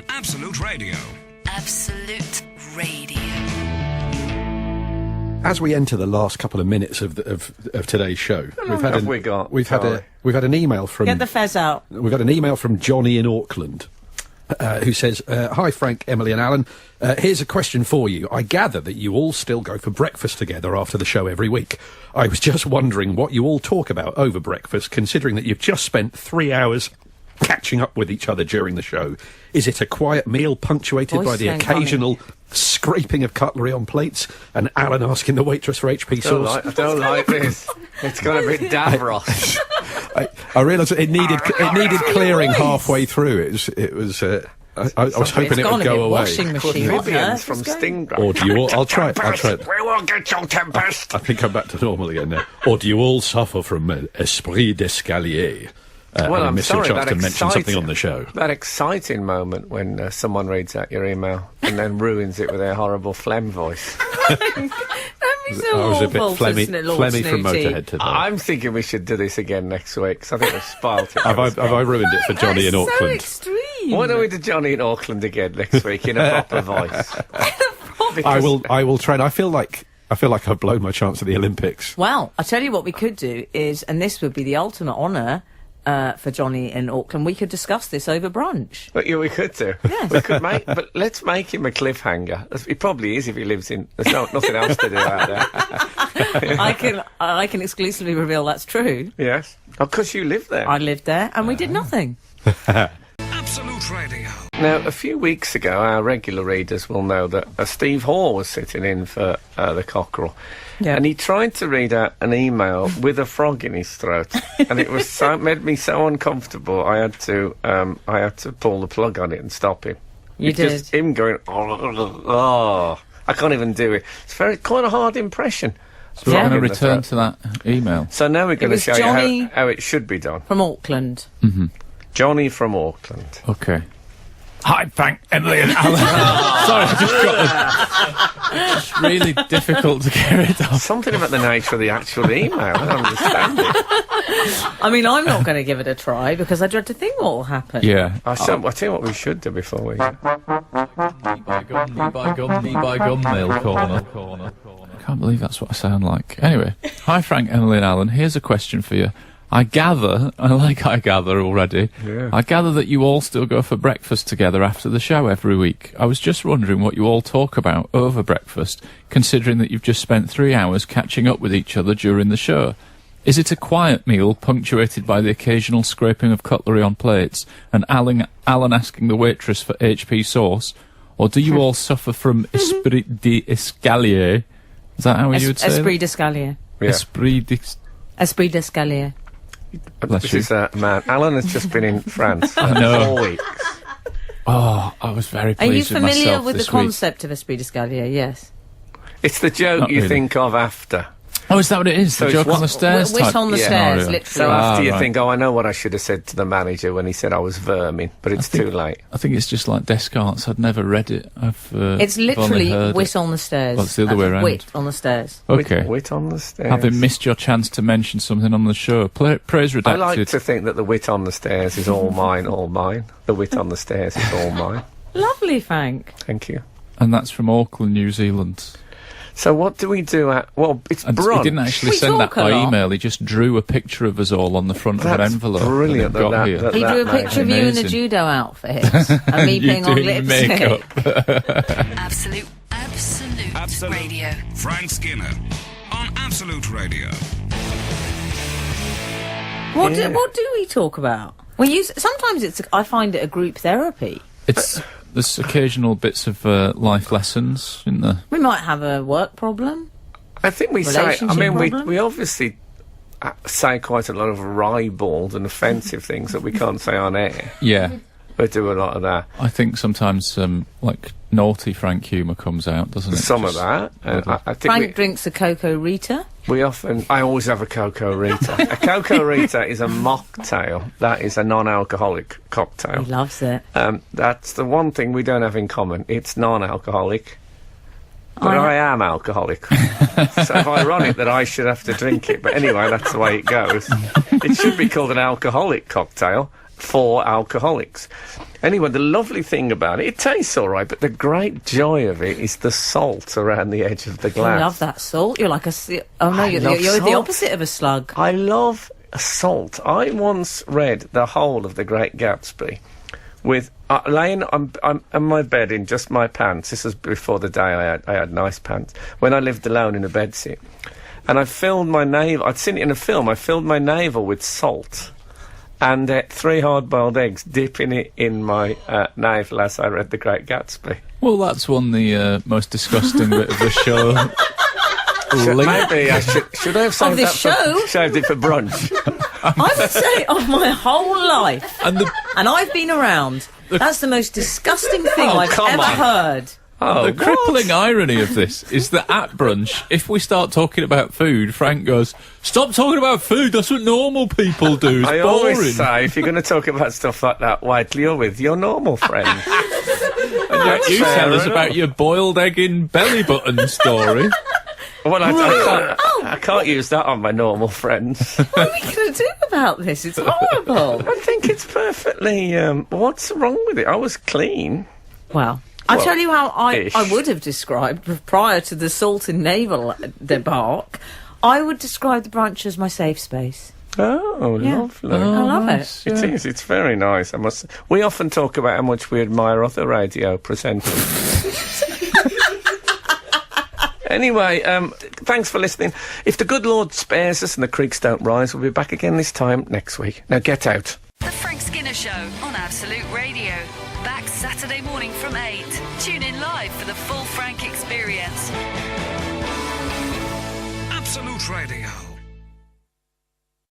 Absolute Radio. Absolute Radio. As we enter the last couple of minutes of today's show, we've had an email from. Get the fez out. We've had an email from Johnny in Auckland, who says, "Hi Frank, Emily, and Alan. Here's a question for you. I gather that you all still go for breakfast together after the show every week. I was just wondering what you all talk about over breakfast, considering that you've just spent 3 hours catching up with each other during the show. Is it a quiet meal punctuated by the occasional scraping of cutlery on plates and Alan asking the waitress for HP sauce?" I don't like this. It's got a bit Davros. I realised it needed clearing halfway through. It was. I was hoping it would go away. Washing machine from Stingray. Or do you all? I'll try. We won't get your tempest. I think I'm back to normal again now. Or do you all suffer from esprit d'escalier? Well, I'm sorry, your chance to mention something on the show. That exciting moment when someone reads out your email and then ruins it with their horrible phlegm voice. I was a bit phlegmy from Motorhead today. I'm thinking we should do this again next week, because I think we've spoilt it. Have I ruined it for Johnny in Auckland? So extreme. Why don't we do Johnny in Auckland again next week in a proper voice? I will try. And I feel like I've blown my chance at the Olympics. Well, I tell you what we could do is, and this would be the ultimate honour for Johnny in Auckland, we could discuss this over brunch. But yeah, we could do. Yes. We could but let's make him a cliffhanger. He probably is if he lives in. There's nothing else to do out there. I can exclusively reveal that's true. Yes. Oh, because you live there. I lived there, and we did nothing. Absolute Radio. Now, a few weeks ago, our regular readers will know that Steve Hall was sitting in for the Cockerel. Yeah. And he tried to read out an email with a frog in his throat, and it was made me so uncomfortable. I had to pull the plug on it and stop him. You did. Just him going, oh, I can't even do it. It's quite a hard impression. So we're going to return to that email. So now we're going to show you how it should be done. From Auckland. Mm-hmm. Johnny from Auckland. Okay. Hi, Frank, Emily and Alan. Sorry, I just got it's really difficult to get rid of. Something about the nature of the actual email. I don't understand it. I mean, I'm not going to give it a try because I dread to think what will happen. Yeah. I'll tell you what we should do before we... Knee by gum, mail corner. I can't believe that's what I sound like. Anyway, hi, Frank, Emily and Alan. Here's a question for you. I gather already, yeah. I gather that you all still go for breakfast together after the show every week. I was just wondering what you all talk about over breakfast, considering that you've just spent 3 hours catching up with each other during the show. Is it a quiet meal punctuated by the occasional scraping of cutlery on plates and Alan asking the waitress for HP sauce? Or do you all suffer from esprit d'escalier? Is that how you would say it? Esprit d'escalier. Yeah. Esprit d'escalier. This is man. Alan has just been in France for 4 weeks. Oh, I was very pleased with myself. Are you familiar with the this week. concept of esprit d'escalier? Yes. It's the joke Not you really. think of after. Oh, is that what it is? So The it's joke on the stairs Wish type on the scenario? stairs, literally. So after you right. think, oh, I know what I should have said to the manager when he said I was vermin, but it's too late. I think it's just like Descartes. I'd never read it. It's literally wit on the stairs. Well, it's the other way around. Wit on the stairs. Okay. Wit on the stairs. Having missed your chance to mention something on the show, praise redacted. I like to think that the wit on the stairs is all mine, all mine. The wit on the stairs is all mine. Lovely, Frank. Thank you. And that's from Auckland, New Zealand. So what do we do at... Well, it's And brunch. he didn't actually We send that talk a by lot. email. He just drew a picture of us all on the front of an That's envelope. brilliant that it got that- here. that- He drew a picture of you in a Amazing. judo outfit and me You putting on doing lipstick. makeup. Absolute Radio. Frank Skinner on Absolute Radio. What do we talk about? Sometimes I find it a group therapy. There's occasional bits of life lessons in there. We might have a work problem. I think we say... I Relationship mean, problem? we obviously say quite a lot of ribald and offensive things that we can't say on air. Yeah. We do a lot of that. I think sometimes, like, naughty Frank humour comes out, doesn't it? Some of Just- that. And I think Frank drinks a Cocoa Rita. I always have a Cocoa Rita. A Cocoa Rita is a mocktail. That is a non-alcoholic cocktail. He loves it. That's the one thing we don't have in common. It's non-alcoholic. But I am alcoholic. So ironic that I should have to drink it. But anyway, that's the way it goes. It should be called an alcoholic cocktail. for alcoholics. Anyway, the lovely thing about it tastes all right, but the great joy of it is the salt around the edge of the glass. I love that salt. You're like you're the salt. opposite of a slug. I love salt. I once read the whole of The Great Gatsby with laying on my bed in just my pants. This was before the day I had nice pants. When I lived alone in a bedsit. And I filled my navel, I'd seen it in a film, I filled my navel with salt and 3 hard-boiled eggs, dipping it in my navel as I read The Great Gatsby. Well, that's one the most disgusting bit of the show. Maybe I should I have saved this show? Saved it for brunch. I would say of my whole life, and I've been around, that's the most disgusting thing I've ever heard. Oh, the crippling irony of this is that at brunch, if we start talking about food, Frank goes, "Stop talking about food, that's what normal people do, it's I boring." always say, if you're going to talk about stuff like that, wait till you're with your normal friend. And yet you tell us about your boiled egg in belly button story. Well, I can't use that on my normal friends. What are we going to do about this? It's horrible. I think it's perfectly... what's wrong with it? I was clean. Well, I'll tell you how ish. I would have described, prior to the salt and navel debacle, I would describe the brunch as my safe space. Oh, Yeah. lovely. I love nice, it. It is. It's very nice. We often talk about how much we admire other radio presenters. Anyway, thanks for listening. If the good Lord spares us and the creeks don't rise, we'll be back again this time next week. Now get out. The Frank Skinner Show on Absolute Radio. Back Saturday morning from 8. Tune in live for the full Frank experience. Absolute Radio.